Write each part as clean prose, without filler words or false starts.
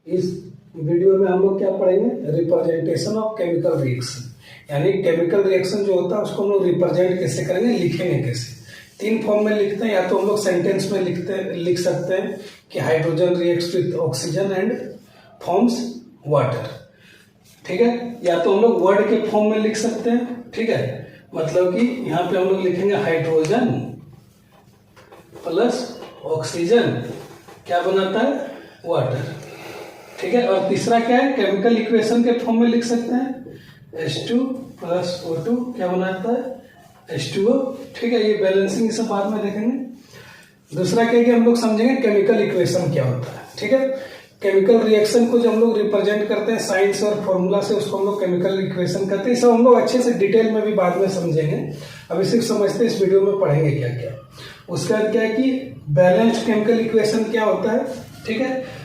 इस वीडियो में हम लोग क्या पढ़ेंगे, रिप्रेजेंटेशन ऑफ केमिकल रिएक्शन। यानी केमिकल रिएक्शन जो होता है उसको हम लोग रिप्रेजेंट कैसे करेंगे, लिखेंगे कैसे। तीन फॉर्म में लिखते हैं, या तो हम लोग सेंटेंस में लिख सकते हैं कि hydrogen reacts with oxygen and forms water, ठीक है। या तो हम लोग वर्ड के फॉर्म में लिख सकते हैं, ठीक है। मतलब कि यहाँ पे हम लोग लिखेंगे हाइड्रोजन प्लस ऑक्सीजन क्या बनाता है, वाटर, ठीक है। और तीसरा क्या है, केमिकल इक्वेशन के फॉर्म में लिख सकते हैं H2 प्लस O2 क्या बनाता है, H2O, ठीक है। ये बैलेंसिंग सब बाद में देखेंगे। दूसरा क्या है कि हम लोग समझेंगे केमिकल इक्वेशन क्या होता है, ठीक है। केमिकल रिएक्शन को जब हम लोग रिप्रेजेंट करते हैं साइंस और फॉर्मूला से, उसको हम लोग केमिकल इक्वेशन करते हैं। सब हम लोग अच्छे से डिटेल में भी बाद में समझेंगे, अभी सिर्फ समझते इस वीडियो में पढ़ेंगे क्या क्या। उसके बाद क्या है कि बैलेंस्ड केमिकल इक्वेशन क्या होता है, ठीक है।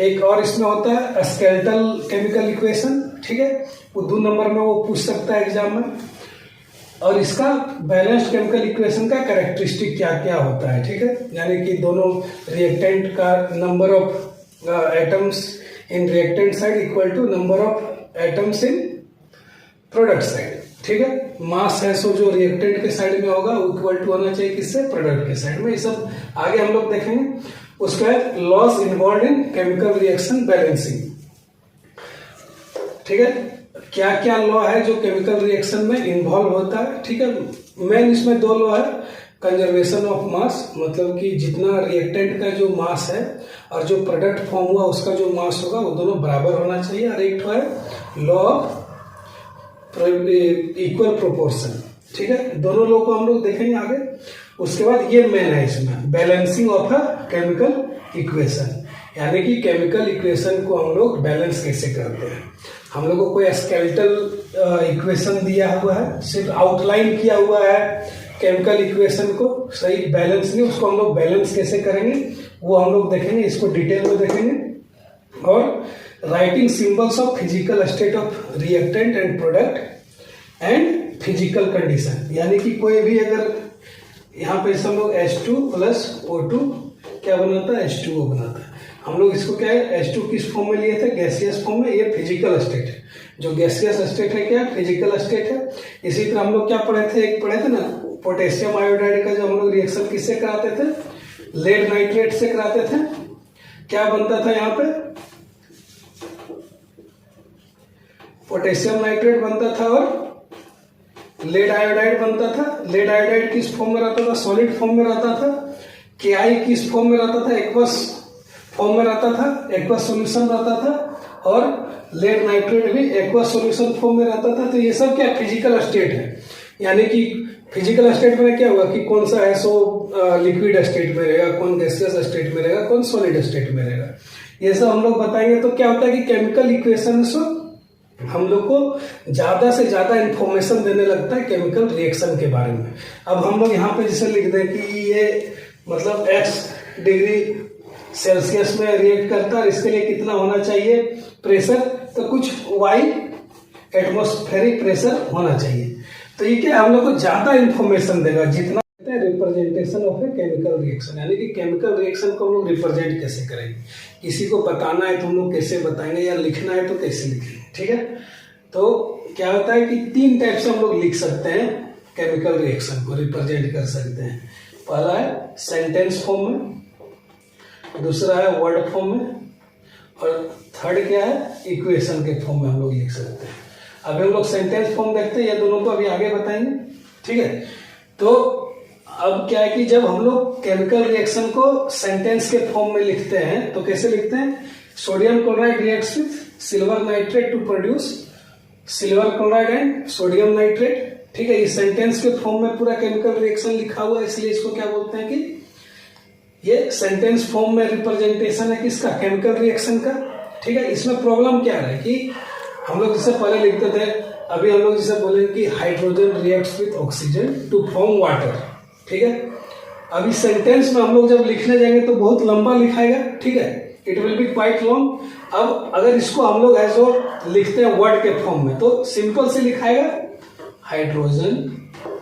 एक और इसमें होता है स्केलेटल केमिकल इक्वेशन, ठीक है। वो 2 नंबर में वो पूछ सकता है एग्जाम में। और इसका बैलेंस्ड केमिकल इक्वेशन का कैरेक्टरिस्टिक क्या क्या होता है, ठीक है। यानी कि दोनों रिएक्टेंट का number of atoms in reactant side equal to number of atoms in product side, ठीक है। मास है सो जो रिएक्टेंट के साइड में होगा इक्वल टू होना चाहिए किससे, प्रोडक्ट के साइड में। ये सब आगे हम लोग देखेंगे। उसका loss involve in chemical reaction balancing, ठीक है। क्या क्या लॉ है जो केमिकल रिएक्शन में इन्वॉल्व होता है, ठीक है। मेन इसमें 2 लॉ है, कंजर्वेशन ऑफ मास, मतलब कि जितना रिएक्टेंट का जो मास है और जो प्रोडक्ट फॉर्म हुआ उसका जो मास होगा वो दोनों बराबर होना चाहिए। और एक है लॉ ऑफ इक्वल प्रोपोर्शन, ठीक है। दोनों लॉ को हम लोग देखेंगे आगे। उसके बाद ये मेन है इसमें balancing of a chemical equation, यानी कि केमिकल इक्वेशन को हम लोग बैलेंस कैसे करते हैं। हम लोगों को कोई स्केलेटल इक्वेशन दिया हुआ है, सिर्फ आउटलाइन किया हुआ है केमिकल इक्वेशन को, सही बैलेंस नहीं, उसको हम लोग बैलेंस कैसे करेंगे वो हम लोग देखेंगे, इसको डिटेल में देखेंगे। और writing symbols of physical state of reactant and product and physical condition, यानी कि कोई भी अगर यहाँ पे हम लोग H2 प्लस O2 क्या बनाता है, H2O बनाता है। हम लोग इसको क्या है, H2 किस फॉर्म में लिए थे, गैसियस फॉर्म में। ये फिजिकल स्टेट है, जो गैसियस स्टेट है क्या, फिजिकल स्टेट है। इसी तरह हम लोग क्या पढ़े थे, एक पढ़े थे ना पोटेशियम आयोडाइड का, जो हम लोग रिएक्शन किससे कराते थे, लेड नाइट्रेट से कराते थे। क्या बनता था यहाँ पे, पोटेशियम नाइट्रेट बनता था और लेड आयोडाइड बनता था। लेड आयोडाइड किस फॉर्म में रहता था, सॉलिड फॉर्म में रहता था। KI किस फॉर्म में रहता था, एक्वस फॉर्म में रहता था, एक्वस सॉल्यूशन रहता था। और लेड नाइट्रेट भी एक्वस सॉल्यूशन फॉर्म में रहता था। तो ये सब क्या फिजिकल स्टेट है, यानी कि फिजिकल स्टेट में क्या हुआ कि कौन सा है सो लिक्विड स्टेट में रहेगा, कौन गैसियस स्टेट में रहेगा, कौन सॉलिड स्टेट में रहेगा, ये सब हम लोग बताएंगे। तो क्या होता है कि केमिकल इक्वेशन से हम लोग को ज्यादा से ज्यादा इंफॉर्मेशन देने लगता है केमिकल रिएक्शन के बारे में। अब हम लोग यहाँ पे जैसे लिख दें कि ये मतलब x डिग्री सेल्सियस में रिएक्ट करता है, इसके लिए कितना होना चाहिए प्रेशर, तो कुछ y एटमॉस्फेरिक प्रेशर होना चाहिए। तो ये क्या हम लोग को ज्यादा इंफॉर्मेशन देगा जितना representation of a chemical reaction, यानी कि केमिकल रिएक्शन को हम लोग रिप्रेजेंट कैसे करेंगे। किसी को बताना है तो हम लोग कैसे बताएंगे, या लिखना है तो कैसे लिखेंगे, ठीक है। तो क्या होता है कि 3 टाइप से हम लोग लिख सकते हैं केमिकल रिएक्शन को, रिप्रेजेंट कर सकते हैं। पहला है सेंटेंस फॉर्म में, दूसरा है वर्ड फॉर्म में, और थर्ड क्या है, इक्वेशन के फॉर्म में हम लोग लिख सकते हैं। अभी हम लोग सेंटेंस फॉर्म देखते हैं, ये दोनों को अभी आगे बताएंगे, ठीक है। तो अब क्या है कि जब हम लोग केमिकल रिएक्शन को सेंटेंस के फॉर्म में लिखते हैं तो कैसे लिखते हैं, sodium chloride reacts with silver nitrate to produce silver chloride and sodium nitrate, ठीक है। इस सेंटेंस के फॉर्म में पूरा केमिकल रिएक्शन लिखा हुआ है, इसलिए इसको क्या बोलते हैं कि ये सेंटेंस फॉर्म में रिप्रेजेंटेशन है किसका, केमिकल रिएक्शन का, ठीक है। इसमें प्रॉब्लम क्या है कि हम लोग जैसे पहले लिखते थे, अभी हम लोग जैसे बोलेंगे कि hydrogen reacts with oxygen to form water, ठीक है। अभी सेंटेंस में हम लोग जब लिखने जाएंगे तो बहुत लंबा लिखाएगा, ठीक है, it will be quite long. अब अगर इसको हम लोग ऐसो लिखते हैं वर्ड के फॉर्म में तो सिंपल से लिखाएगा, हाइड्रोजन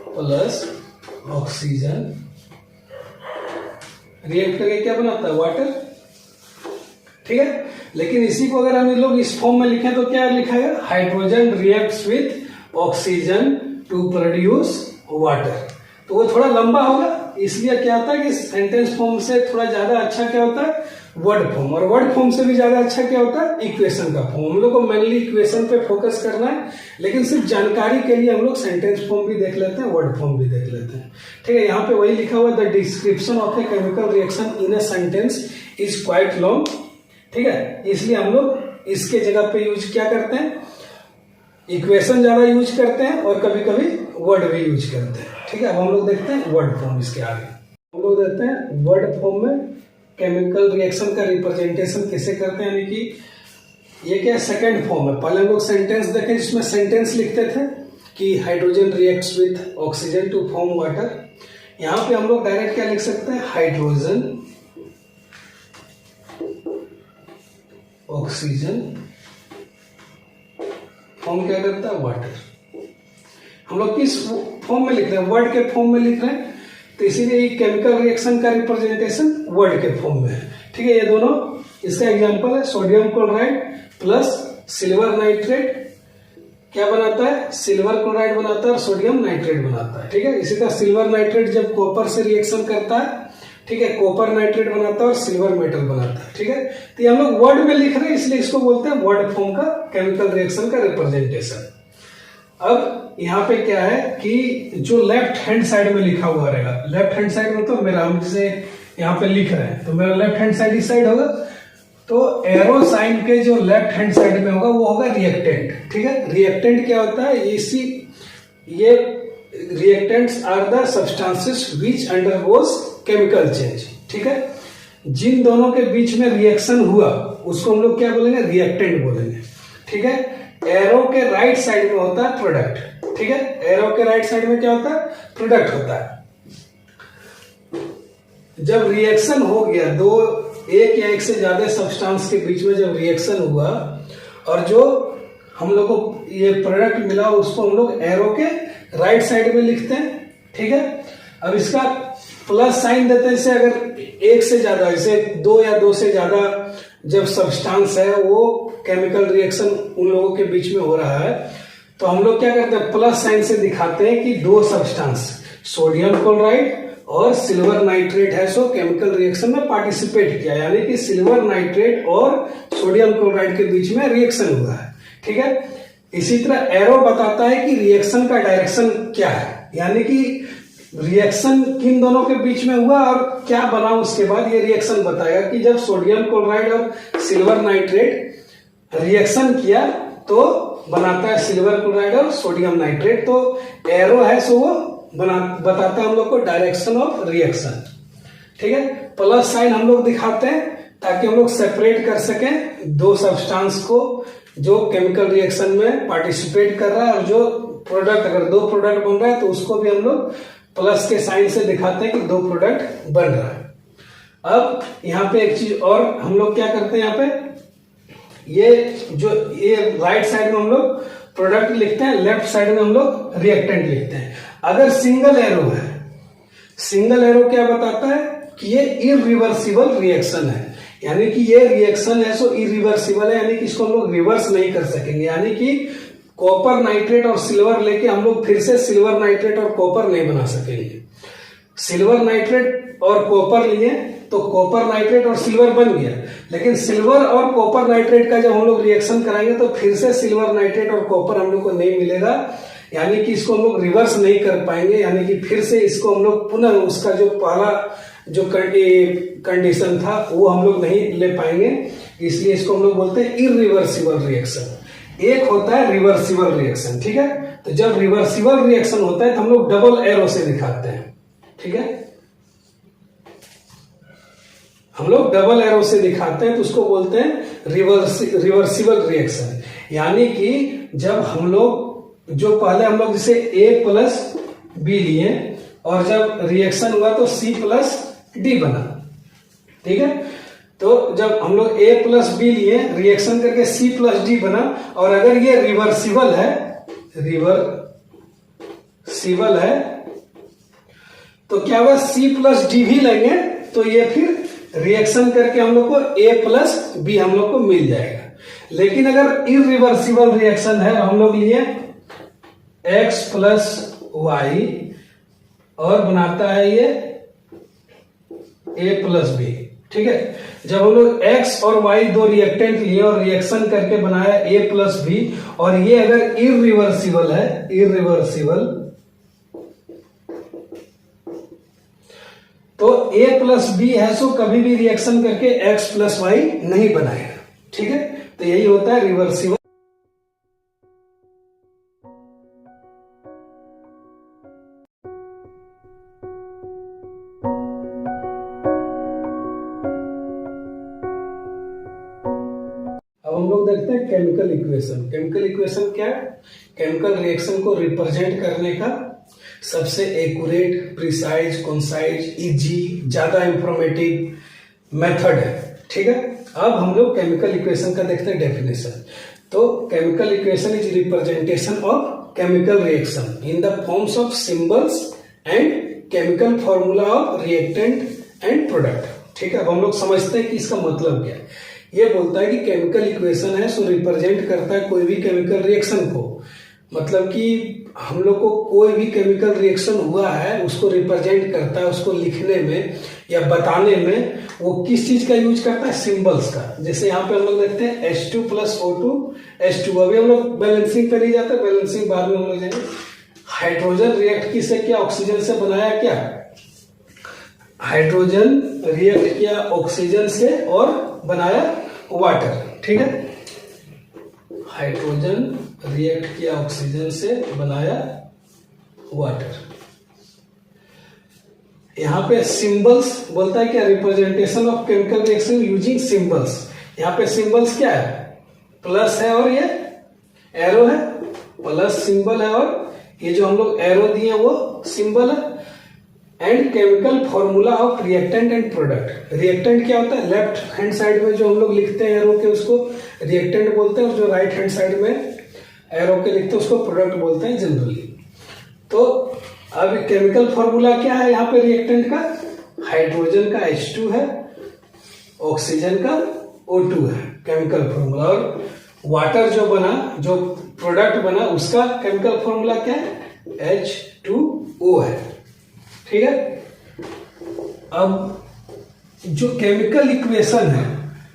प्लस ऑक्सीजन रिएक्ट करके क्या बनाता है, वाटर, ठीक है। लेकिन इसी को अगर हम लोग इस फॉर्म में लिखें तो क्या लिखाएगा, hydrogen reacts with oxygen to produce water. तो वो थोड़ा लंबा होगा, इसलिए क्या होता है कि सेंटेंस फॉर्म से थोड़ा ज्यादा अच्छा क्या होता है, वर्ड फॉर्म, और वर्ड फॉर्म से भी ज्यादा अच्छा क्या होता है, इक्वेशन का फॉर्म। हम लोग को मेनली इक्वेशन पे फोकस करना है, लेकिन सिर्फ जानकारी के लिए हम लोग सेंटेंस फॉर्म भी देख लेते हैं, वर्ड फॉर्म भी देख लेते हैं, ठीक है। यहाँ पे वही लिखा हुआ, the description of a chemical reaction in a sentence is quite long, ठीक है। इसलिए हम लोग इसके जगह पे यूज क्या करते हैं, इक्वेशन ज्यादा यूज करते हैं और कभी कभी वर्ड भी यूज करते हैं, ठीक है। अब हम लोग देखते हैं वर्ड फॉर्म इसके आगे। हम लोग देखते हैं वर्ड फॉर्म में केमिकल रिएक्शन का रिप्रेजेंटेशन कैसे करते हैं, यानी कि ये क्या सेकंड फॉर्म है। पहले हम लोग सेंटेंस देखे जिसमें सेंटेंस लिखते थे कि hydrogen reacts with oxygen to form water. यहां पे हम लोग डायरेक्ट क्या लिख सकते हैं, हाइड्रोजन ऑक्सीजन फॉर्म क्या करता है, वाटर। हम लोग किस फॉर्म में लिख रहे हैं, वर्ड के फॉर्म में लिख रहे हैं, तो इसीलिए केमिकल रिएक्शन का रिप्रेजेंटेशन वर्ड के फॉर्म में है, ठीक है। ये दोनों इसका एग्जांपल है, sodium chloride plus silver nitrate क्या बनाता है, सिल्वर क्लोराइड बनाता है और सोडियम नाइट्रेट बनाता है, ठीक है। इसी तरह सिल्वर नाइट्रेट जब कॉपर से रिएक्शन करता है, ठीक है, कॉपर नाइट्रेट बनाता है और सिल्वर मेटल बनाता है, ठीक है। तो ये हम लोग वर्ड में लिख रहे हैं, इसलिए इसको बोलते हैं वर्ड फॉर्म का केमिकल रिएक्शन का रिप्रेजेंटेशन। अब यहाँ पे क्या है कि जो लेफ्ट हैंड साइड में लिखा हुआ रहेगा, लेफ्ट हैंड साइड में तो मेरा, हम जिसे यहाँ पे लिख रहे हैं तो मेरा लेफ्ट हैंड साइड इस साइड होगा, तो एरो साइन के जो लेफ्ट हैंड साइड में होगा वो होगा रिएक्टेंट, ठीक है। रिएक्टेंट क्या होता है, ये reactants are the substances which undergoes chemical change, ठीक है। जिन दोनों के बीच में रिएक्शन हुआ उसको हम लोग क्या बोलेंगे, रिएक्टेंट बोलेंगे, ठीक है। एरो के राइट साइड में होता है प्रोडक्ट, ठीक है। एरो के राइट साइड में क्या होता है, प्रोडक्ट होता है। जब रिएक्शन हो गया, एक या एक से ज्यादा सब्सटेंस के बीच में जब रिएक्शन हुआ और जो हम लोग को ये प्रोडक्ट मिला उसको हम लोग एरो के राइट साइड में लिखते हैं, ठीक है। अब इसका प्लस साइन देते हैं, जैसे अगर एक से ज्यादा, जैसे 2 या 2 से ज्यादा जब सब्सटेंस है वो केमिकल रिएक्शन उन लोगों के बीच में हो रहा है, तो हम लोग क्या करते हैं, प्लस साइन से दिखाते हैं कि 2 सब्सटेंस सोडियम क्लोराइड और सिल्वर नाइट्रेट है, सो केमिकल रिएक्शन में पार्टिसिपेट किया, यानी कि सिल्वर नाइट्रेट और सोडियम क्लोराइड के बीच में रिएक्शन हुआ है, ठीक है। इसी तरह एरो बताता है कि रिएक्शन का डायरेक्शन क्या है, यानी कि रिएक्शन किन दोनों के बीच में हुआ और क्या बना, उसके बाद ये रिएक्शन बताएगा कि जब सोडियम क्लोराइड और सिल्वर नाइट्रेट रिएक्शन किया तो बनाता है सिल्वर क्लोराइड और सोडियम नाइट्रेट। तो एरो है सो वो बताता है हम लोग को डायरेक्शन ऑफ रिएक्शन, ठीक है। प्लस साइन हम लोग दिखाते हैं ताकि हम लोग सेपरेट कर सकें 2 सब्सटेंस को जो केमिकल रिएक्शन में पार्टिसिपेट कर रहा है, और जो प्रोडक्ट, अगर 2 प्रोडक्ट बन रहा है तो उसको भी हम लोग प्लस के साइन से दिखाते हैं कि 2 प्रोडक्ट बन रहा है। अब यहाँ पे एक चीज और हम लोग क्या करते हैं, यहाँ पे ये राइट साइड में हम लोग प्रोडक्ट लिखते हैं, लेफ्ट साइड में हम लोग रिएक्टेंट लिखते हैं। अगर सिंगल एरो है, सिंगल एरो क्या बताता है कि ये इरिवर्सिबल रिएक्शन है, यानी कि ये रिएक्शन है सो इरिवर्सिबल है, यानी कि इसको हम लोग रिवर्स नहीं कर सकेंगे, यानी कि कॉपर नाइट्रेट और सिल्वर लेके हम लोग फिर से सिल्वर नाइट्रेट और कॉपर नहीं बना सकेंगे। सिल्वर नाइट्रेट और कॉपर लिए तो कॉपर नाइट्रेट और सिल्वर बन गया, लेकिन सिल्वर और कॉपर नाइट्रेट का जब हम लोग रिएक्शन कराएंगे तो फिर से सिल्वर नाइट्रेट और कॉपर हम लोग को नहीं मिलेगा, यानी कि इसको हम लोग रिवर्स नहीं कर पाएंगे, यानी कि फिर से इसको हम लोग पुनः उसका जो पहला जो कंडीशन था वो हम लोग नहीं ले पाएंगे, इसलिए इसको हम लोग बोलते हैं इरिवर्सिबल रिएक्शन। एक होता है रिवर्सिबल रिएक्शन, ठीक है। तो जब रिवर्सिबल रिएक्शन होता है तो हम लोग डबल एरो से दिखाते हैं, ठीक है। हम लोग डबल एरो से दिखाते हैं तो उसको बोलते हैं रिवर्सिबल रिएक्शन, यानी कि जब हम लोग जो पहले हम लोग जैसे A प्लस बी लिए और जब रिएक्शन हुआ तो C प्लस डी बना, ठीक है। तो जब हम लोग A प्लस बी लिए रिएक्शन करके C प्लस डी बना, और अगर ये रिवर्सिबल है तो क्या हुआ, C प्लस डी भी लेंगे तो ये फिर रिएक्शन करके हम लोग को A+B हम लोग को मिल जाएगा। लेकिन अगर इरिवर्सिबल रिएक्शन है, हम लोग लिए X+Y और बनाता है ये A+B, ठीक है। जब हम लोग X और Y दो रिएक्टेंट लिए और रिएक्शन करके बनाया A+B, और ये अगर इरिवर्सिबल है, इरिवर्सिबल, तो A+B है, सो कभी भी रिएक्शन करके X+Y नहीं बनाएगा, ठीक है। तो यही होता है रिवर्सिबल। अब हम लोग देखते हैं केमिकल इक्वेशन। केमिकल इक्वेशन क्या है? केमिकल रिएक्शन को रिप्रेजेंट करने का सबसे एक्यूरेट, प्रिसाइज, कंसाइज, इजी, ज्यादा इंफॉर्मेटिव मेथड है, ठीक है। अब हम लोग केमिकल इक्वेशन का देखते हैं डेफिनेशन। तो chemical equation is representation of chemical reaction in the forms of symbols and chemical formula of reactant and product, ठीक है। अब हम लोग समझते हैं कि इसका मतलब क्या है। ये बोलता है कि केमिकल इक्वेशन है सो रिप्रेजेंट करता है कोई भी केमिकल रिएक्शन को, मतलब कि हम लोग को कोई भी केमिकल रिएक्शन हुआ है उसको रिप्रेजेंट करता है, उसको लिखने में या बताने में वो किस चीज का यूज करता है? सिंबल्स का। जैसे यहाँ पे हम लोग देखते हैं H2+O2 H2। अभी हम लोग बैलेंसिंग पे नहीं जाते, बैलेंसिंग बाद में हम लोग जाएंगे। हाइड्रोजन रिएक्ट किससे किया? ऑक्सीजन से बनाया क्या? हाइड्रोजन रिएक्ट किया ऑक्सीजन से और बनाया वाटर, ठीक है। हाइड्रोजन रिएक्ट किया ऑक्सीजन से बनाया वाटर। यहां पे सिंबल्स बोलता है क्या? Representation of chemical reaction using symbols. यहां पे सिंबल्स क्या है? प्लस है और ये एरो है, प्लस सिंबल है और ये जो हम लोग एरो दिए वो सिंबल है। And chemical formula of reactant and product. Reactant क्या होता है? लेफ्ट हैंड साइड में जो हम लोग लिखते हैं एरो के उसको रिएक्टेंट बोलते हैं, और जो राइट हैंड साइड में एरो के लिखते हैं उसको प्रोडक्ट बोलते हैं जनरली। तो अब केमिकल फॉर्मूला क्या है यहाँ पे रिएक्टेंट का? हाइड्रोजन का H2 है, ऑक्सीजन का O2 है केमिकल फॉर्मूला, और वाटर जो बना, जो प्रोडक्ट बना, उसका केमिकल फॉर्मूला क्या है? H2O है, ठीक है। अब जो केमिकल इक्वेशन है,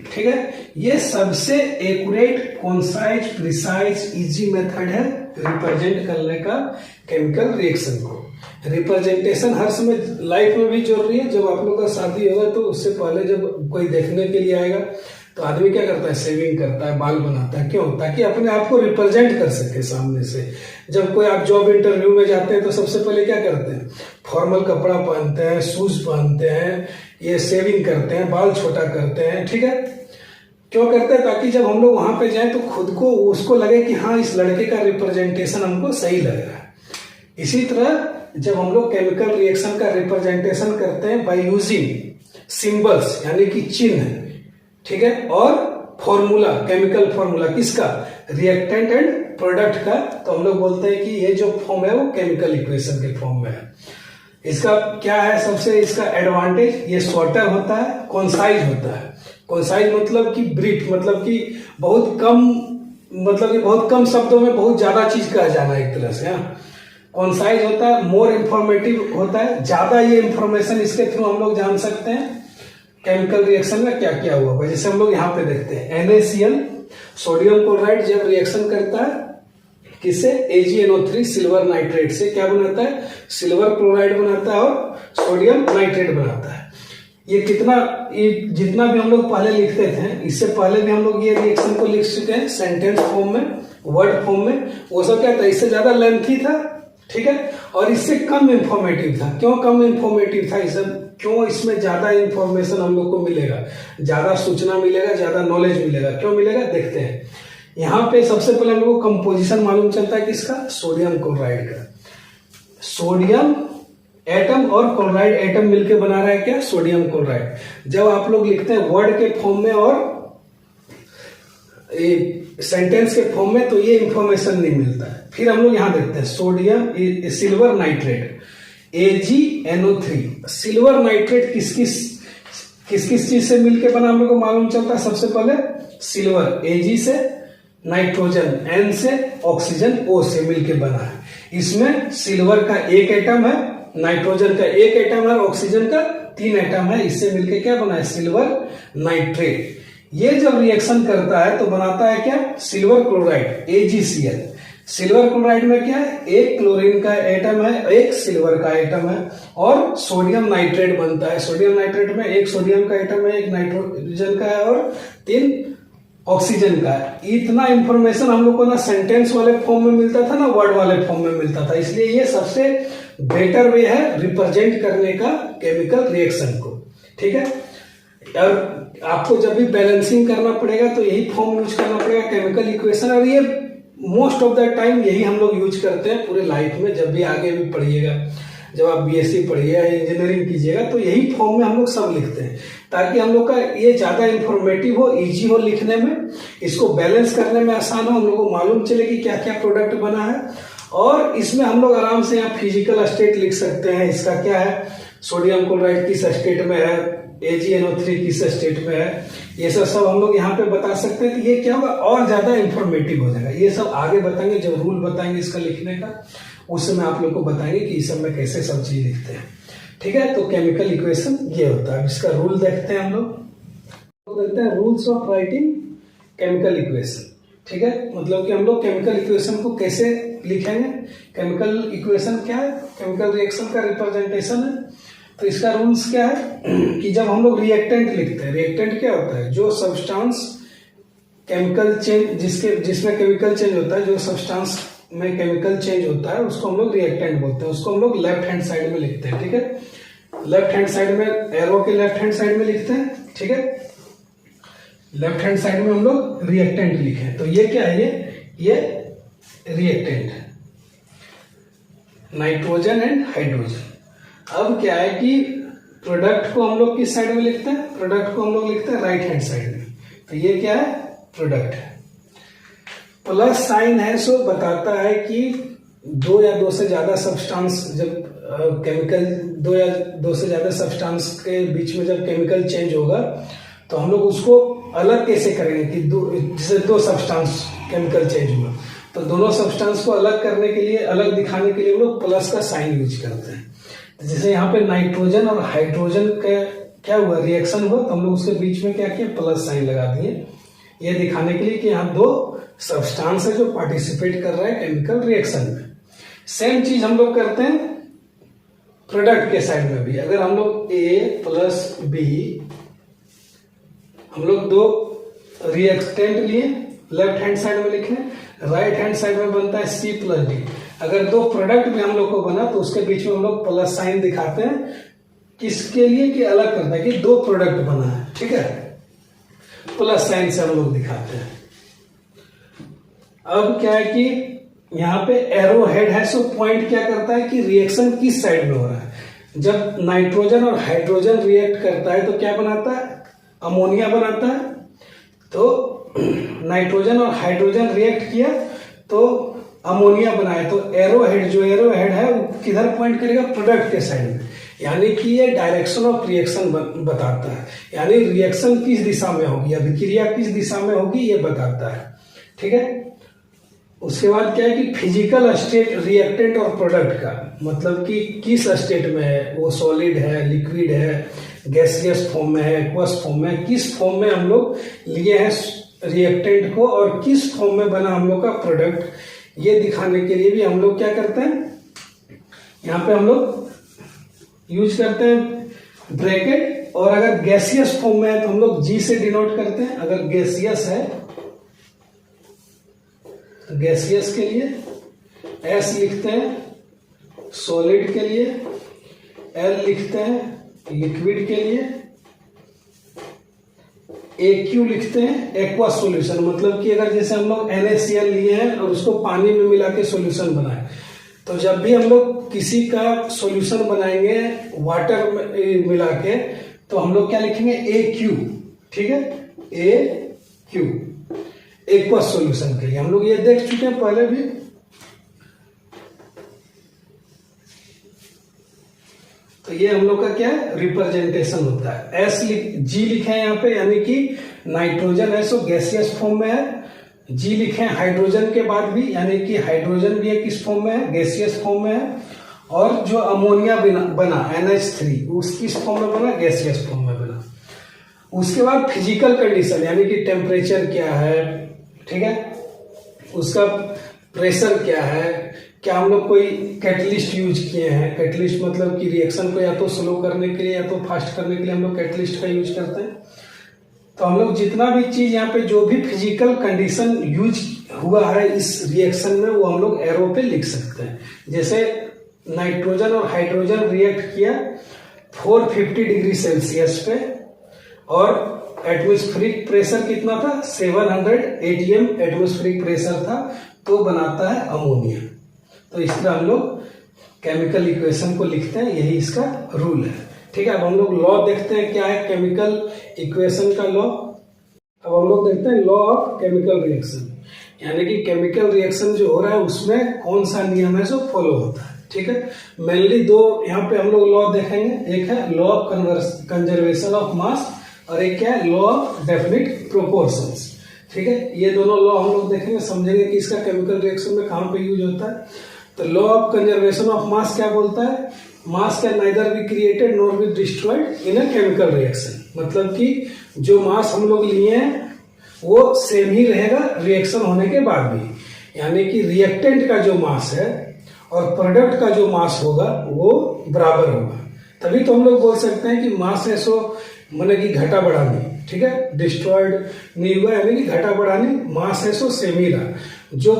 ठीक है, ये सबसे accurate, concise, precise, easy method है रिप्रेजेंट करने का केमिकल रिएक्शन को। रिप्रेजेंटेशन हर समय लाइफ में भी जरूरी है। जब आप लोग का शादी होगा तो उससे पहले जब कोई देखने के लिए आएगा तो आदमी क्या करता है? सेविंग करता है, बाल बनाता है। क्यों? ताकि अपने आप को रिप्रेजेंट कर सके सामने से। जब कोई आप जॉब इंटरव्यू में जाते हैं तो सबसे पहले क्या करते हैं? फॉर्मल कपड़ा पहनते हैं, शूज पहनते हैं, ये सेविंग करते हैं, बाल छोटा करते हैं, ठीक है। क्यों करते हैं? ताकि जब हम लोग वहां पे जाएं तो खुद को उसको लगे कि हाँ, इस लड़के का रिप्रेजेंटेशन हमको सही लग रहा है। इसी तरह जब हम लोग केमिकल रिएक्शन का रिप्रेजेंटेशन करते हैं बाय यूजिंग सिंबल्स यानी कि चिन्ह, ठीक है, और फॉर्मूला, केमिकल फॉर्मूला किसका? रिएक्टेंट एंड प्रोडक्ट का, तो हम लोग बोलते हैं कि ये जो फॉर्म है वो केमिकल इक्वेशन के फॉर्म में है। इसका क्या है सबसे इसका एडवांटेज? ये शॉर्टर होता है, कंसाइज होता है। कंसाइज मतलब कि ब्रीफ, मतलब कि बहुत कम, मतलब कि बहुत कम शब्दों में बहुत ज्यादा चीज कहा जाना एक तरह से। कंसाइज होता है, मोर इंफॉर्मेटिव होता है, ज्यादा ये इंफॉर्मेशन इसके थ्रू हम लोग जान सकते हैं केमिकल रिएक्शन में क्या क्या हुआ। जैसे हम लोग यहाँ पे देखते हैं NaCl, सोडियम क्लोराइड जब रिएक्शन करता है किससे? AgNO3 सिल्वर नाइट्रेट से क्या बनाता है? सिल्वर क्लोराइड बनाता है और सोडियम नाइट्रेट बनाता है। ये कितना, ये जितना भी हम लोग पहले लिखते थे, इससे पहले भी हम लोग ये रिएक्शन को लिख चुके हैं सेंटेंस फॉर्म में, वर्ड फॉर्म में। वो सब क्या था? इससे ज्यादा लेंथी था, ठीक है, और इससे कम इंफॉर्मेटिव था। क्यों कम इंफॉर्मेटिव था? इसे क्यों? इसमें ज्यादा इंफॉर्मेशन हम लोग को मिलेगा, ज्यादा सूचना मिलेगा, ज्यादा नॉलेज मिलेगा। क्यों मिलेगा? देखते हैं। यहाँ पे सबसे पहले हम लोग को कंपोजिशन मालूम चलता है किसका? सोडियम क्लोराइड का। सोडियम एटम और क्लोराइड एटम मिलकर बना रहा है क्या? Sodium chloride. जब आप लोग लिखते हैं वर्ड के फॉर्म में और सेंटेंस के फॉर्म में तो ये इंफॉर्मेशन नहीं मिलता है। फिर हम लोग यहां देखते हैं sodium silver nitrate AgNO3। Silver nitrate किस किस किस किस चीज से मिलके बना हम लोग को मालूम चलता है। सबसे पहले सिल्वर Ag से, नाइट्रोजन N से, ऑक्सीजन O से मिलके बना है। इसमें सिल्वर का एक एटम है, नाइट्रोजन का एक एटम है, ऑक्सीजन का 3 एटम है। इससे मिलके क्या बना है, सिल्वर नाइट्रेट। ये जब रिएक्शन करता है तो बनाता है क्या, silver chloride AgCl। Silver chloride में क्या है, एक क्लोरीन का एटम है, एक सिल्वर का एटम है और सोडियम नाइट्रेट बनता है। सोडियम नाइट्रेट में एक सोडियम का एटम है, एक नाइट्रोजन का है और 3 ऑक्सीजन का है। इतना इंफॉर्मेशन हम लोग को ना सेंटेंस वाले फॉर्म में मिलता था ना वर्ड वाले फॉर्म में मिलता था। इसलिए ये सबसे बेटर वे है रिप्रेजेंट करने का केमिकल रिएक्शन को, ठीक है। और आपको जब भी बैलेंसिंग करना पड़ेगा तो यही फॉर्म यूज करना पड़ेगा, केमिकल इक्वेशन। और ये मोस्ट ऑफ द टाइम यही हम लोग यूज करते हैं पूरे लाइफ में। जब भी आगे भी पढ़िएगा, जब आप बीएससी पढ़िएगा, इंजीनियरिंग कीजिएगा, तो यही फॉर्म में हम लोग सब लिखते हैं ताकि हम लोग का ये ज्यादा इंफॉर्मेटिव हो, इजी हो लिखने में, इसको बैलेंस करने में आसान हो, हम लोग को मालूम चले कि क्या क्या प्रोडक्ट बना है। और इसमें हम लोग आराम से यहाँ फिजिकल स्टेट लिख सकते हैं, इसका क्या है, सोडियम क्लोराइड किस स्टेट में है, AgNO3 किस स्टेट में है, ये सब हम लोग यहाँ पे बता सकते हैं। तो ये क्या होगा, और ज्यादा इंफॉर्मेटिव हो जाएगा। ये सब आगे बताएंगे, जब रूल बताएंगे इसका लिखने का, उस समय आप लोग को बताएंगे कि इस सब में कैसे सब चीज लिखते हैं, ठीक है। तो केमिकल इक्वेशन ये होता है। इसका रूल देखते हैं हम लोग, देखते हैं rules of writing chemical equation, ठीक है। मतलब कि हम लोग केमिकल इक्वेशन को कैसे लिखेंगे। केमिकल इक्वेशन क्या है, केमिकल रिएक्शन का रिप्रेजेंटेशन है। तो इसका रूल्स क्या है कि जब हम लोग रिएक्टेंट लिखते हैं, रिएक्टेंट क्या होता है, जो सब्सटेंस केमिकल चेंज जिसमें केमिकल चेंज होता है, जो सब्सटेंस में केमिकल चेंज होता है, उसको हम लोग रिएक्टेंट बोलते हैं। उसको हम लोग लेफ्ट हैंड साइड में लिखते हैं, ठीक है। लेफ्ट हैंड साइड में, एरो के लेफ्ट हैंड साइड में लिखते हैं, ठीक है। लेफ्ट हैंड साइड में हम लोग रिएक्टेंट लिखे। तो ये क्या है, ये रिएक्टेंट है, नाइट्रोजन एंड हाइड्रोजन। अब क्या है कि प्रोडक्ट को हम लोग किस साइड में लिखते हैं, प्रोडक्ट को हम लोग लिखते हैं राइट हैंड साइड में। तो ये क्या है, प्रोडक्ट है। प्लस साइन है सो बताता है कि 2 या 2 से ज्यादा सब्सटेंस, जब केमिकल 2 या 2 से ज्यादा सब्सटेंस के बीच में जब केमिकल चेंज होगा तो हम लोग उसको अलग कैसे करेंगे कि जैसे 2 सब्सटेंस केमिकल चेंज हुआ, तो दोनों सब्सटेंस को अलग करने के लिए, अलग दिखाने के लिए हम लोग प्लस का साइन यूज करते हैं। जैसे यहाँ पे नाइट्रोजन और हाइड्रोजन का क्या हुआ, रिएक्शन हुआ, तो हम लोग उसके बीच में क्या किया, प्लस साइन लगा दिए, ये दिखाने के लिए कि यहाँ 2 सब्सटेंस है जो पार्टिसिपेट कर रहा है केमिकल रिएक्शन में। सेम चीज हम लोग करते हैं प्रोडक्ट के साइड में भी। अगर हम लोग A प्लस B, हम लोग 2 रिएक्टेंट लिए, लेफ्ट हैंड साइड में लिखे, राइट हैंड साइड में बनता है C प्लस D। अगर 2 प्रोडक्ट भी हम लोग को बना तो उसके बीच में हम लोग प्लस साइन दिखाते हैं, किसके लिए, कि अलग करता है कि 2 प्रोडक्ट बना है, ठीक है। प्लस साइन से हम लोग दिखाते हैं। अब क्या है कि यहाँ पे एरो हेड है, सो पॉइंट क्या करता है कि रिएक्शन किस साइड में हो रहा है। जब नाइट्रोजन और हाइड्रोजन रिएक्ट करता है तो क्या बनाता है, अमोनिया बनाता है। तो नाइट्रोजन और हाइड्रोजन रिएक्ट किया तो अमोनिया बनाया, तो एरो हेड, जो एरो हेड है वो किधर पॉइंट करेगा, प्रोडक्ट के साइड में। यानी कि ये डायरेक्शन ऑफ रिएक्शन बताता है, यानी रिएक्शन किस दिशा में होगी, अभिक्रिया किस दिशा में होगी, ये बताता है, ठीक है। उसके बाद क्या है कि फिजिकल स्टेट रिएक्टेंट और प्रोडक्ट का, मतलब कि किस स्टेट में है, वो सॉलिड है, लिक्विड है, गैसियस फॉर्म में है, एक्वस फॉर्म में, किस फॉर्म में हम लोग लिए हैं रिएक्टेंट को और किस फॉर्म में बना हम लोग का प्रोडक्ट, ये दिखाने के लिए भी हम लोग क्या करते हैं, यहाँ पे हम लोग यूज करते हैं ब्रैकेट। और अगर गैसियस फॉर्म में है तो हम लोग G से डिनोट करते हैं। अगर गैसियस है तो गैसियस के लिए S लिखते हैं, सॉलिड के लिए L लिखते हैं, लिक्विड के लिए AQ लिखते हैं, एक्वा सॉल्यूशन। मतलब कि अगर जैसे हम लोग NaCl लिए हैं और उसको पानी में मिला के सॉल्यूशन बनाए, तो जब भी हम लोग किसी का सॉल्यूशन बनाएंगे वाटर में मिला के, तो हम लोग क्या लिखेंगे, AQ, ठीक है, AQ, एक्वा सॉल्यूशन के लिए। हम लोग ये देख चुके हैं पहले भी। तो ये हम लोग का क्या है, रिप्रेजेंटेशन होता है। जी लिखे हैं यहाँ पे, यानी कि नाइट्रोजन है सो गैसियस फॉर्म में है। जी लिखे हैं हाइड्रोजन के बाद भी, यानी कि हाइड्रोजन भी एक किस फॉर्म में है, गैसियस फॉर्म में है। और जो अमोनिया बना NH3 उस किस फॉर्म में बना, गैसियस फॉर्म में बना। उसके बाद फिजिकल कंडीशन, यानी कि टेम्परेचर क्या है, ठीक है, उसका प्रेशर क्या है, क्या हम लोग कोई कैटलिस्ट यूज किए हैं। कैटलिस्ट मतलब कि रिएक्शन को या तो स्लो करने के लिए या तो फास्ट करने के लिए हम लोग कैटलिस्ट का यूज करते हैं। तो हम लोग जितना भी चीज यहाँ पे जो भी फिजिकल कंडीशन यूज हुआ है इस रिएक्शन में, वो हम लोग एरो पे लिख सकते हैं। जैसे नाइट्रोजन और हाइड्रोजन रिएक्ट किया 450 डिग्री सेल्सियस पे, और एटमॉस्फेरिक प्रेशर कितना था, 700 atm एटमॉस्फेरिक प्रेशर था, तो बनाता है अमोनिया। तो इस तरह हम लोग केमिकल इक्वेशन को लिखते हैं, यही इसका रूल है। ठीक है, अब हम लोग लॉ देखते हैं क्या है केमिकल इक्वेशन का लॉ। अब हम लोग देखते हैं लॉ ऑफ केमिकल रिएक्शन, यानी कि केमिकल रिएक्शन जो हो रहा है उसमें कौन सा नियम है जो फॉलो होता है। ठीक है, मेनली दो यहाँ पे हम लोग लॉ देखेंगे, एक है law of conservation of mass और एक क्या है, लॉ ऑफ डेफिनिट प्रोपोर्शंस। ठीक है, ये दोनों लॉ हम लोग देखेंगे, समझेंगे कि इसका केमिकल रिएक्शन में कहाँ पे यूज होता है। तो law of conservation of mass क्या बोलता है, मास can neither be created nor be destroyed in a chemical reaction. मतलब कि जो मास हम लोग लिए हैं वो सेम ही रहेगा रिएक्शन होने के बाद भी, यानी कि रिएक्टेंट का जो मास है और प्रोडक्ट का जो मास होगा वो बराबर होगा। तभी तो हम लोग बोल सकते हैं कि मास है सो माने कि घटा बढ़ा नहीं। ठीक है, डिस्ट्रॉयड नहीं हुआ, यानी कि घटा बढ़ा नहीं, मास है सो सेम ही रहा। जो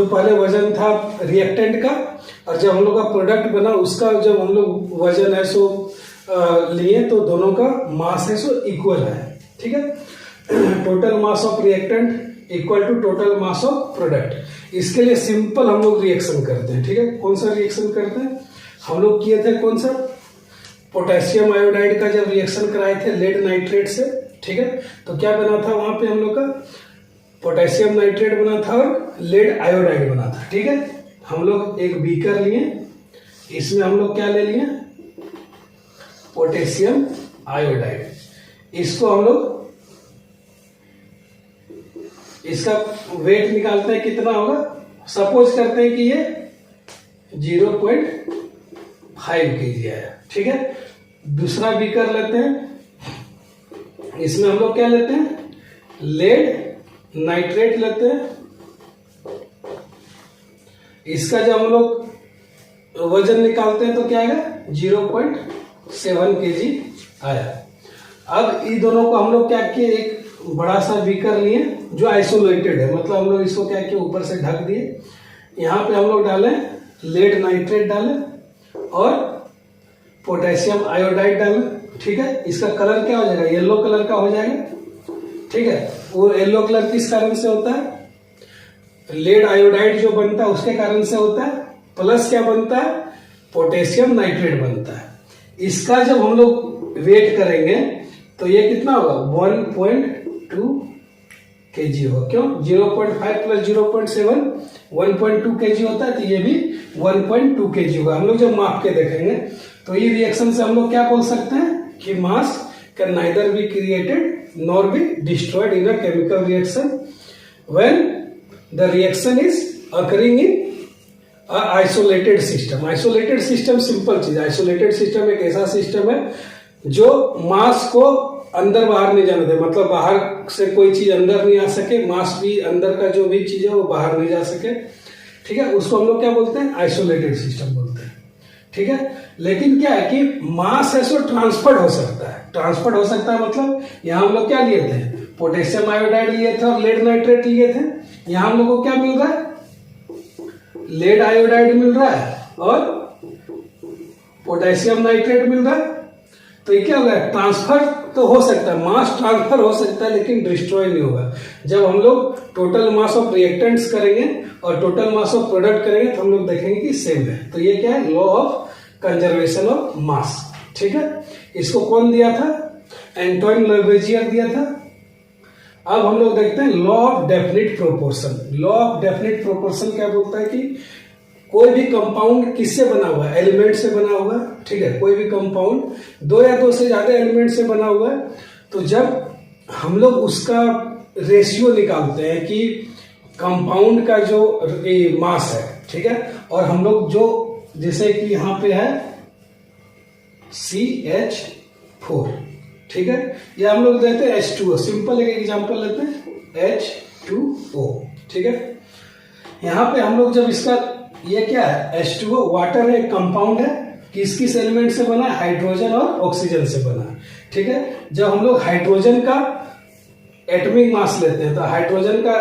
पहले वजन था रिएक्टेंट का, और जब हम लोग का प्रोडक्ट बना उसका जब हम लोग वजन है सो लिए, तो दोनों का मास है सो इक्वल है। ठीक है, total mass of reactant equal to total mass of product. इसके लिए सिंपल हम लोग रिएक्शन करते हैं। ठीक है, कौन सा रिएक्शन करते हैं, हम लोग किए थे कौन सा, पोटेशियम आयोडाइड का जब रिएक्शन कराए थे लेड नाइट्रेट से। ठीक है, तो क्या बना था वहां पे हम लोग का, पोटेशियम नाइट्रेट बना था और लेड आयोडाइड बना था। ठीक है, हम लोग एक बीकर लिए, इसमें हम लोग क्या ले लिए, पोटेशियम आयोडाइड। इसको हम लोग इसका वेट निकालते हैं कितना होगा, सपोज करते हैं कि ये 0.5 kg आया। ठीक है, दूसरा बीकर लेते हैं, इसमें हम लोग क्या लेते हैं, लेड नाइट्रेट लेते हैं। इसका जब हम लोग वजन निकालते हैं तो क्या आएगा, 0.7 kg आया। अब इन दोनों को हम लोग क्या किए, एक बड़ा सा बीकर लिए जो आइसोलेटेड है, मतलब हम लोग इसको क्या किए, ऊपर से ढक दिए। यहाँ पे हम लोग डालें लेड नाइट्रेट डालें और पोटेशियम आयोडाइड डालें। ठीक है, इसका कलर क्या हो जाएगा, येलो कलर का हो जाएगा। ठीक है, वो येलो कलर किस कारण से होता है, लेड आयोडाइड जो बनता है उसके कारण से होता है, प्लस क्या बनता है, पोटेशियम नाइट्रेट बनता है। इसका जब हम लोग वेट करेंगे तो ये कितना होगा, 1.2 kg होगा। क्यों, 0.5 प्लस 0.7 1.2 kg होता है, तो ये भी 1.2 kg होगा। हम लोग जब माप के देखेंगे तो ये रिएक्शन से हम लोग क्या बोल सकते हैं कि मास can neither be created nor be destroyed in a chemical reaction when the reaction is occurring in isolated system. Isolated system simple चीज, आइसोलेटेड सिस्टम एक ऐसा सिस्टम है जो मास को अंदर बाहर नहीं जाने दे, मतलब बाहर से कोई चीज अंदर नहीं आ सके, मास भी अंदर का जो भी चीज है वो बाहर नहीं जा सके। ठीक है, उसको हम लोग क्या बोलते हैं, आइसोलेटेड सिस्टम बोलते हैं। ठीक है, लेकिन क्या है कि मास है सो ट्रांसफर हो सकता है। ट्रांसफर हो सकता है मतलब यहाँ हम लोग क्या लिए थे, पोटेशियम आयोडाइड लिए थे और लेड नाइट्रेट लिए थे। यहाँ हम लोग को क्या मिल रहा है, लेड आयोडाइड मिल रहा है और पोटेशियम नाइट्रेट मिल रहा है। तो ये क्या होगा, ट्रांसफर तो हो सकता है, मास ट्रांसफर हो सकता है, लेकिन डिस्ट्रॉय नहीं होगा। जब हम लोग टोटल मास ऑफ रिएक्टेंट्स करेंगे और टोटल मास ऑफ प्रोडक्ट करेंगे तो हम लोग देखेंगे कि सेम है। तो ये क्या है, law of conservation of mass. ठीक है, इसको कौन दिया था, एंटोइन लवेजियर दिया था। अब हम लोग देखते हैं law of definite proportion. Law of definite proportion क्या बोलता है कि कोई भी कंपाउंड किससे बना हुआ है, एलिमेंट से बना हुआ है, ठीक है। कोई भी कंपाउंड दो या दो से ज्यादा एलिमेंट से बना हुआ है, तो जब हम लोग उसका रेशियो निकालते हैं कि कंपाउंड का जो मास है, ठीक है, और हम लोग जो जैसे कि यहां पे है CH4, ठीक है, या हम लोग देते हैं H2O, सिंपल एक एग्जांपल लेते हैं H2O, ठीक है। यहां पे हम लोग जब इसका ये क्या है, H2O वाटर है, कंपाउंड है, किस किस एलिमेंट से बना है, हाइड्रोजन और ऑक्सीजन से बना है, ठीक है। जब हम लोग हाइड्रोजन का एटॉमिक मास लेते हैं तो हाइड्रोजन का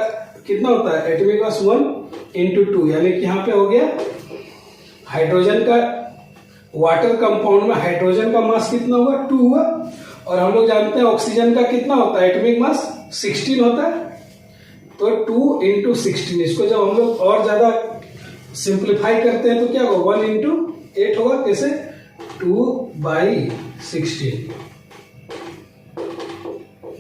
कितना होता है, एटॉमिक मास 1/2, यानी कि यहां पे हो गया हाइड्रोजन का, वाटर कंपाउंड में हाइड्रोजन का मास कितना हुआ, 2 हुआ, और हम लोग जानते हैं ऑक्सीजन का कितना होता है, एटॉमिक मास 16 होता है, तो 2 × 16। इसको जब हम लोग और ज्यादा सिंप्लीफाई करते हैं तो क्या होगा, 1 × 8 होगा, कैसे, 2/16,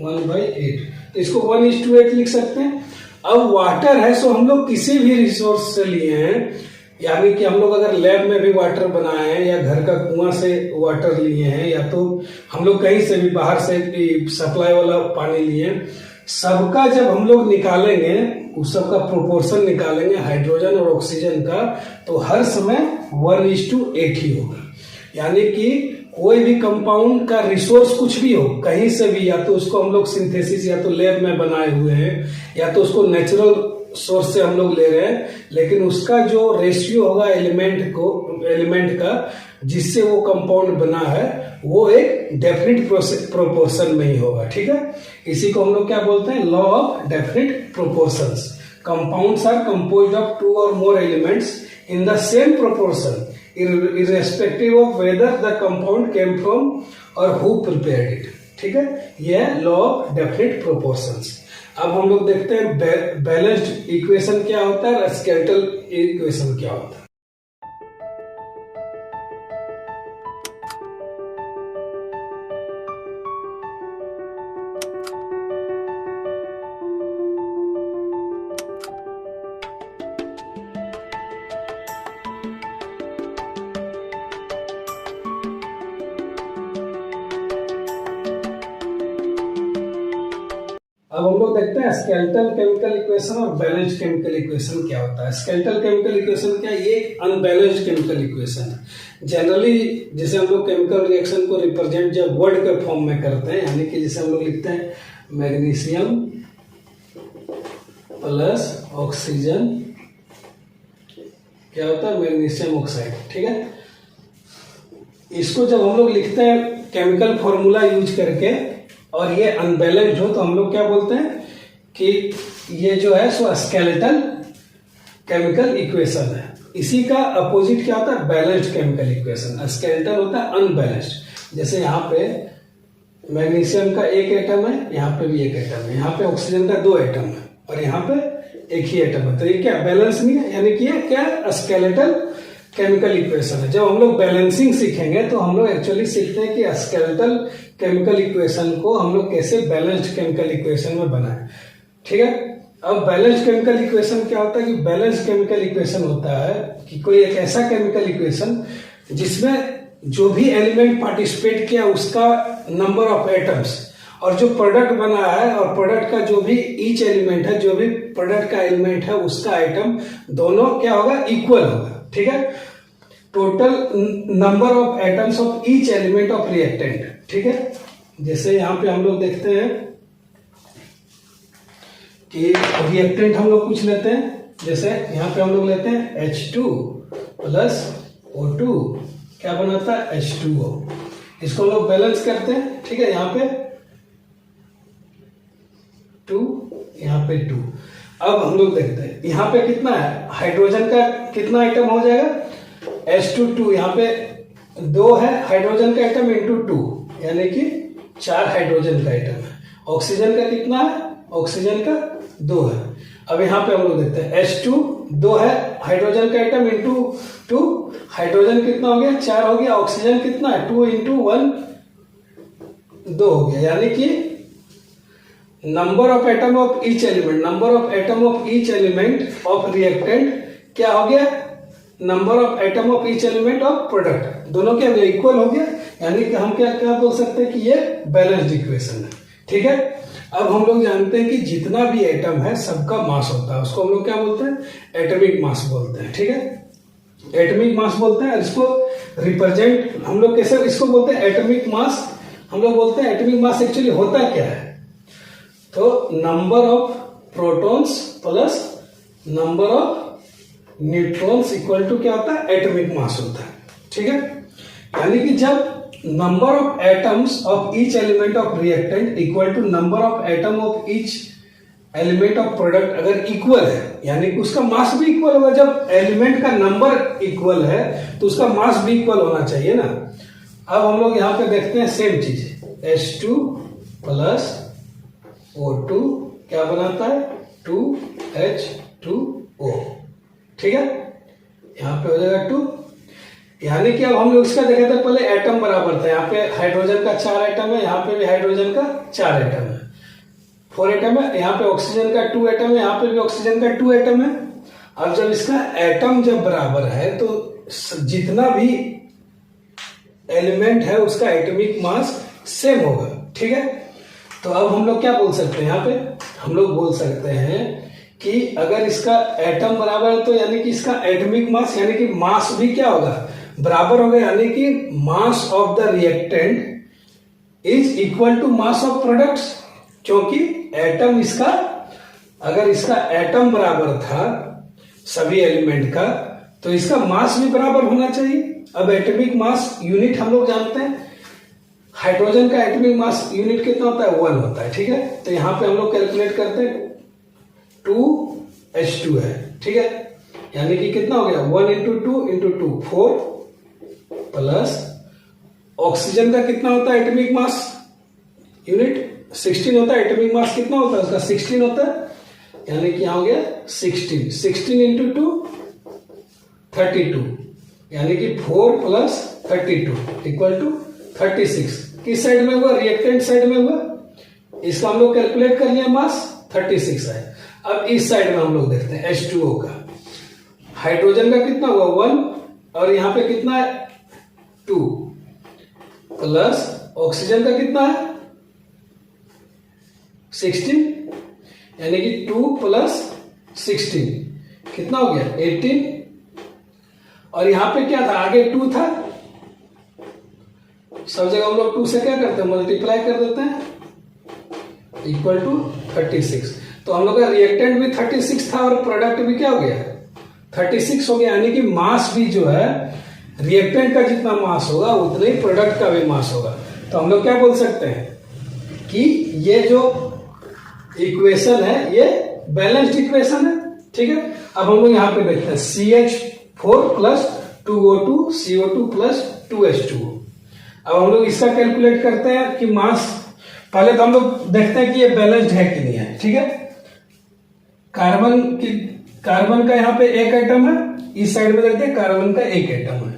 1/8, तो इसको 1:8 लिख सकते हैं। अब वाटर है, सो हम लोग किसी भी रिसोर्स से लिए हैं, यानी कि हम लोग अगर लैब में भी वाटर बनाए हैं या घर का कुआं से वाटर लिए हैं या तो हम लोग कहीं से भी बाहर से सप्लाई वाला पानी लिए हैं, सबका जब हम लोग निकालेंगे, उस सबका प्रोपोर्शन निकालेंगे हाइड्रोजन और ऑक्सीजन का, तो हर समय 1:8 ही होगा। यानी कि कोई भी कंपाउंड का रिसोर्स कुछ भी हो, कहीं से भी, या तो उसको हम लोग सिंथेसिस या तो लैब में बनाए हुए हैं या तो उसको नेचुरल सोर्स से हम लोग ले रहे हैं, लेकिन उसका जो रेशियो होगा एलिमेंट का जिससे वो कंपाउंड बना है, वो एक डेफिनेट प्रोपोर्शन में ही होगा, ठीक है। इसी को हम लोग क्या बोलते हैं, law of definite proportions. Compounds are composed of 2 or more elements in the same proportion irrespective of whether the compound came from or who prepared it, ठीक है। यह है लॉ ऑफ डेफिनेट प्रोपोर्शंस। अब हम लोग देखते हैं बैलेंस्ड इक्वेशन क्या होता है और स्केलेटल इक्वेशन क्या होता है। अब हम लोग देखते हैं स्केलेटल केमिकल इक्वेशन और बैलेंस्ड केमिकल इक्वेशन क्या होता है। स्केलेटल केमिकल इक्वेशन क्या है, ये अनबैलेंस्ड केमिकल इक्वेशन है। जनरली जैसे हम लोग केमिकल रिएक्शन को रिप्रेजेंट जब वर्ड के फॉर्म में करते हैं, यानी कि जैसे हम लोग लिखते हैं मैग्नीशियम प्लस ऑक्सीजन, क्या होता है, मैग्नीशियम ऑक्साइड, ठीक है। इसको जब हम लोग लिखते हैं केमिकल फॉर्मूला यूज करके और ये अनबैलेंस्ड हो, तो हम लोग क्या बोलते हैं कि ये जो है सो स्केलेटल केमिकल इक्वेशन है। इसी का अपोजिट क्या होता है, बैलेंस्ड केमिकल इक्वेशन। स्केलेटल होता है अनबैलेंस्ड। जैसे यहाँ पे मैग्नीशियम का एक एटम है, यहाँ पे भी एक एटम है, यहाँ पे ऑक्सीजन का 2 एटम है और यहाँ पे एक ही एटम है, तो ये क्या बैलेंस नहीं है, यानी कि ये क्या स्केलेटल केमिकल इक्वेशन है। जब हम लोग बैलेंसिंग सीखेंगे तो हम लोग एक्चुअली सीखते हैं कि स्केलेटल केमिकल इक्वेशन को हम लोग कैसे बैलेंस्ड केमिकल इक्वेशन में बनाएं, ठीक है। अब बैलेंस्ड केमिकल इक्वेशन क्या होता है कि बैलेंस्ड केमिकल इक्वेशन होता है कि कोई एक ऐसा केमिकल इक्वेशन जिसमें जो भी एलिमेंट पार्टिसिपेट किया उसका नंबर ऑफ एटम्स और जो प्रोडक्ट बना है और प्रोडक्ट का जो भी ईच एलिमेंट है, जो भी प्रोडक्ट का एलिमेंट है उसका आइटम दोनों क्या होगा, इक्वल होगा, ठीक है। Total number of atoms of each element of reactant, ठीक है। जैसे यहां पे हम लोग देखते हैं कि रिएक्टेंट हम लोग कुछ लेते हैं, जैसे यहां पे हम लोग लेते हैं H2 प्लस O2, क्या बनाता है, H2O। इसको हम लोग बैलेंस करते हैं, ठीक है। यहाँ पे 2, यहाँ पे 2। अब हम लोग देखते हैं यहाँ पे कितना है, हाइड्रोजन का कितना आइटम हो जाएगा, H2 यहाँ पे 2 है हाइड्रोजन का आइटम इंटू 2, यानी कि 4 हाइड्रोजन का आइटम है। ऑक्सीजन का कितना है, ऑक्सीजन का 2 है। अब यहाँ पे हम लोग देखते हैं H2 2 है हाइड्रोजन का आइटम इंटू 2, हाइड्रोजन कितना हो गया, 4 हो गया। ऑक्सीजन कितना है, 2 × 1 2 हो गया, यानी कि number of atom of each element, number of atom of each element of reactant क्या हो गया, number of atom of each element of product, दोनों क्या इक्वल हो गया, यानी कि हम क्या क्या बोल सकते हैं कि ये बैलेंस्ड इक्वेशन है। ठीक है, अब हम लोग जानते हैं कि जितना भी एटम है सबका मास होता है, उसको हम लोग क्या बोलते हैं, एटॉमिक मास बोलते हैं। ठीक है, एटॉमिक मास बोलते हैं। इसको रिप्रेजेंट हम लोग कैसे इसको बोलते हैं, एटॉमिक मास। हम लोग बोलते हैं एटॉमिक मास एक्चुअली होता क्या है, तो number of protons plus number of neutrons equal to क्या होता है, एटॉमिक मास होता है। ठीक है, यानी कि जब number of atoms of each element of reactant equal to number of atom of each element of product अगर इक्वल है, यानी कि उसका मास भी इक्वल होगा। जब एलिमेंट का नंबर इक्वल है तो उसका मास भी इक्वल होना चाहिए ना। अब हम लोग यहां पे देखते हैं सेम चीज, H2 प्लस O2 क्या बनाता है, 2H2O। ठीक है, यहां पे हो जाएगा 2, यानी कि अब हम लोग इसका देखे थे पहले एटम बराबर था, यहाँ पे हाइड्रोजन का 4 एटम है, यहाँ पे भी हाइड्रोजन का 4 एटम है, 4 एटम है, यहाँ पे ऑक्सीजन का 2 एटम है, यहाँ पे भी ऑक्सीजन का 2 एटम है। अब जब इसका एटम जब बराबर है तो जितना भी एलिमेंट है उसका एटॉमिक मास सेम होगा। ठीक है, तो अब हम लोग क्या बोल सकते हैं, यहाँ पे हम लोग बोल सकते हैं कि अगर इसका एटम बराबर है तो यानी कि इसका एटॉमिक मास यानी कि मास भी क्या होगा, बराबर होगा, यानी कि mass of the reactant is equal to mass of products, क्योंकि एटम इसका अगर इसका एटम बराबर था सभी एलिमेंट का तो इसका मास भी बराबर होना चाहिए। अब एटॉमिक मास यूनिट हम लोग जानते हैं, हाइड्रोजन का एटॉमिक मास यूनिट कितना होता है, 1 होता है। ठीक है, तो यहां पे हम लोग कैलकुलेट करते हैं 2H2 है। ठीक है, यानी कि कितना हो गया, 1 इंटू 2 इंटू 2 4 प्लस ऑक्सीजन का कितना होता है एटॉमिक मास यूनिट 16 होता है, एटॉमिक मास कितना होता है उसका 16 होता है, यानी कि यहां हो गया 16 इंटू 2 32, यानी कि 4 प्लस 32 इक्वल टू 36। किस साइड में हुआ, रिएक्टेंट साइड में हुआ। इसका हम लोग कैलकुलेट कर लिया, मास 36 है। अब इस साइड में हम लोग देखते हैं H2O का, हाइड्रोजन का कितना हुआ 1 और यहां पे कितना है 2 प्लस ऑक्सीजन का कितना है 16, यानी कि 2 प्लस 16 कितना हो गया 18, और यहां पे क्या था, आगे 2 था, सब जगह हम लोग 2 से क्या करते हैं, मल्टीप्लाई कर देते हैं इक्वल टू 36। तो हम लोग का रिएक्टेंट भी 36 था और प्रोडक्ट भी क्या हो गया 36 हो गया, यानी कि मास भी जो है रिएक्टेंट का जितना मास होगा उतना ही प्रोडक्ट का भी मास होगा। तो हम लोग क्या बोल सकते हैं कि ये जो इक्वेशन है ये बैलेंस्ड इक्वेशन है। ठीक है, अब हम लोग यहां पे देखते हैं CH4 plus 2O2 CO2 plus 2H2O। अब हम लोग इसका कैलकुलेट करते हैं कि मास, पहले तो हम लोग देखते हैं कि ये बैलेंस्ड है कि नहीं है। ठीक है, कार्बन का यहाँ पे 1 एटम है, इस साइड में देखते हैं कार्बन का 1 एटम है,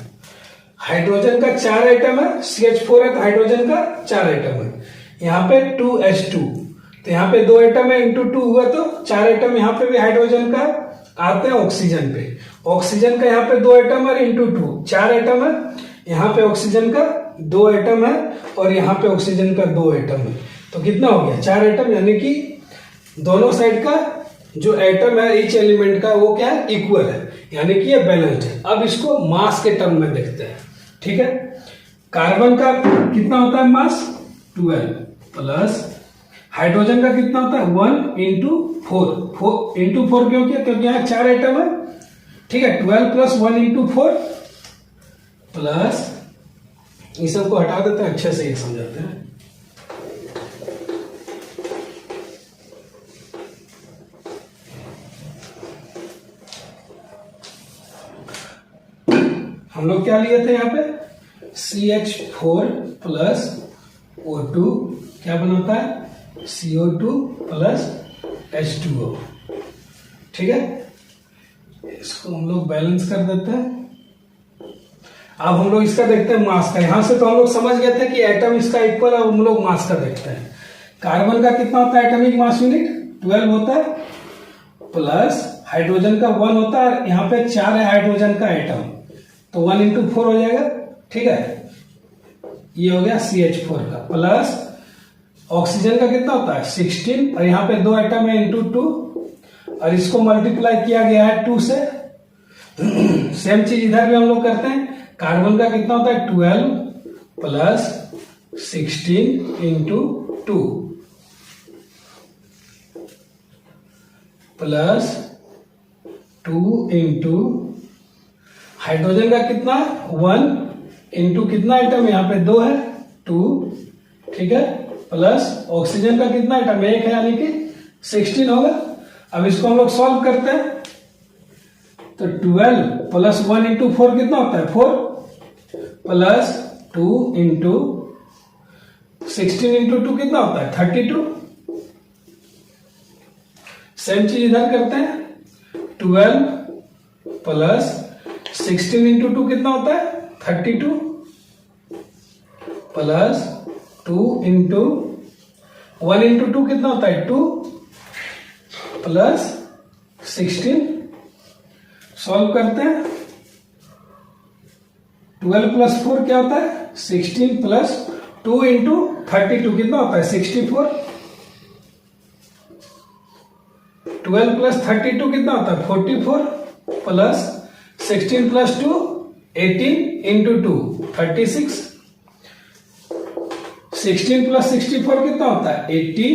हाइड्रोजन का 4 एटम है, CH4 है तो हाइड्रोजन का 4 एटम है, यहाँ पे 2H2 तो यहाँ पे 2 एटम है इंटू 2 हुआ तो 4 एटम, यहाँ पे भी हाइड्रोजन का आते हैं ऑक्सीजन पे, ऑक्सीजन का यहाँ पे 2 एटम है इंटू 2 4 एटम है, यहाँ पे ऑक्सीजन का 2 एटम है और यहाँ पे ऑक्सीजन का 2 एटम है, तो कितना हो गया 4 एटम, यानी कि दोनों साइड का जो एटम है ईच एलिमेंट का वो क्या है इक्वल है, यानी कि ये बैलेंस्ड है। अब इसको मास के टर्म में देखते हैं। ठीक है, कार्बन का कितना होता है मास 12 प्लस हाइड्रोजन का कितना होता है 1 इंटू 4 इंटू 4 क्यों किया, क्योंकि यहाँ 4 एटम है। ठीक है, 12 प्लस 1 इंटू 4 प्लस ये सबको हटा देते हैं, अच्छे से ये समझाते हैं। हम लोग क्या लिए थे यहाँ पे CH4 प्लस O2 क्या बनाता है CO2 प्लस H2O। ठीक है, इसको हम लोग बैलेंस कर देते हैं। अब हम लोग इसका देखते हैं मास का, यहां से तो हम लोग समझ गए थे कि एटम इसका इक्वल है, अब हम लोग मास का देखते हैं। कार्बन का कितना होता है एटॉमिक मास यूनिट 12 होता है प्लस हाइड्रोजन का 1 होता है, यहाँ पे 4 है हाइड्रोजन का एटम, तो 1 इंटू 4 हो जाएगा, ठीक है। ये हो गया CH4 का, प्लस ऑक्सीजन का कितना होता है 16, और यहाँ पे 2 एटम है इंटू 2, और इसको मल्टीप्लाई किया गया है 2 से। सेम चीज इधर भी हम लोग करते हैं, कार्बन का कितना होता है 12 plus 16 into 2 plus 2 into hydrogen का कितना 1 इंटू कितना आइटम यहाँ पे 2 है 2, ठीक है, प्लस ऑक्सीजन का कितना आइटम 1 है यानी कि 16 होगा। अब इसको हम लोग सॉल्व करते हैं, तो 12 प्लस 1 इंटू 4 कितना होता है 4, प्लस 2 इंटू 16 इंटू 2 कितना होता है 32। सेम चीज इधर करते हैं, 12 प्लस 16 इंटू 2 कितना होता है 32, प्लस 2 इंटू 1 इंटू 2 कितना होता है 2, प्लस 16। सॉल्व करते हैं, 12 प्लस 4 क्या होता है 16, प्लस 2 इंटू 32 कितना होता है 64, 12 प्लस 32 कितना होता है 44, प्लस 16 प्लस 2 18 इंटू 2 36, 16 प्लस 64 कितना होता है 80,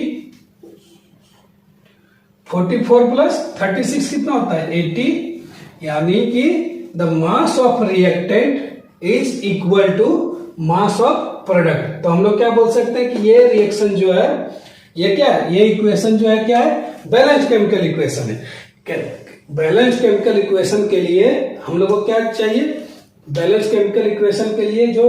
44 प्लस 36 कितना होता है 80, यानी कि the mass of reactant is equal to mass of product. तो हम लोग क्या बोल सकते हैं कि ये रिएक्शन जो है ये क्या है, ये इक्वेशन जो है क्या है बैलेंस केमिकल इक्वेशन है। बैलेंस केमिकल इक्वेशन के लिए हम लोग को क्या चाहिए, बैलेंस केमिकल इक्वेशन के लिए जो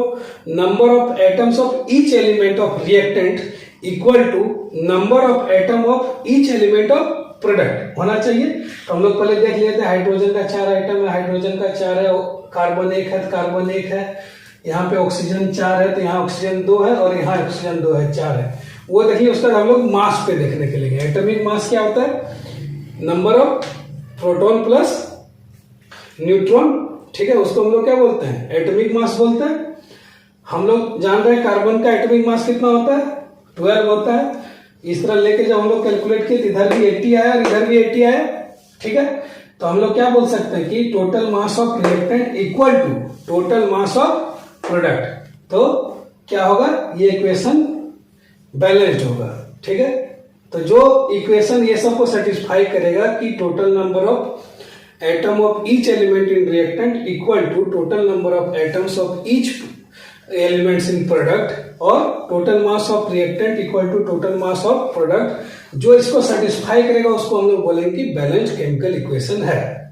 number of atoms of each element of reactant equal to number of atom of each element of product होना चाहिए। तो हम लोग पहले देख लेते हैं, हाइड्रोजन का 4 आइटम है, हाइड्रोजन का 4 है, कार्बन 1 है, कार्बन 1 है, यहाँ पे ऑक्सीजन 4 है, तो यहाँ ऑक्सीजन 2 है, और यहाँ ऑक्सीजन 2 है 4 है, वो देखिए। उसका हम लोग मास पे देखने के लिए, एटॉमिक मास क्या होता है number of proton plus neutron, ठीक है, उसको हम लोग क्या बोलते हैं एटॉमिक मास बोलते हैं। हम लोग जान रहे हैं कार्बन का एटॉमिक मास कितना होता है 12 होता है। इस तरह लेके जब हम लोग कैलकुलेट किए, इधर भी 80 आया और इधर भी 80 आया, ठीक है। तो हम लोग क्या बोल सकते हैं कि total mass of reactant equal to total mass of product. तो क्या होगा, ये इक्वेशन बैलेंस्ड होगा, ठीक है। तो जो इक्वेशन ये सबको सेटिस्फाई करेगा कि total number of atom of each element in reactant equal to total number of atoms of each elements in product, और total mass of reactant equal to total mass of product, जो इसको satisfy करेगा उसको हम लोग बोलेंगे कि balanced chemical equation है।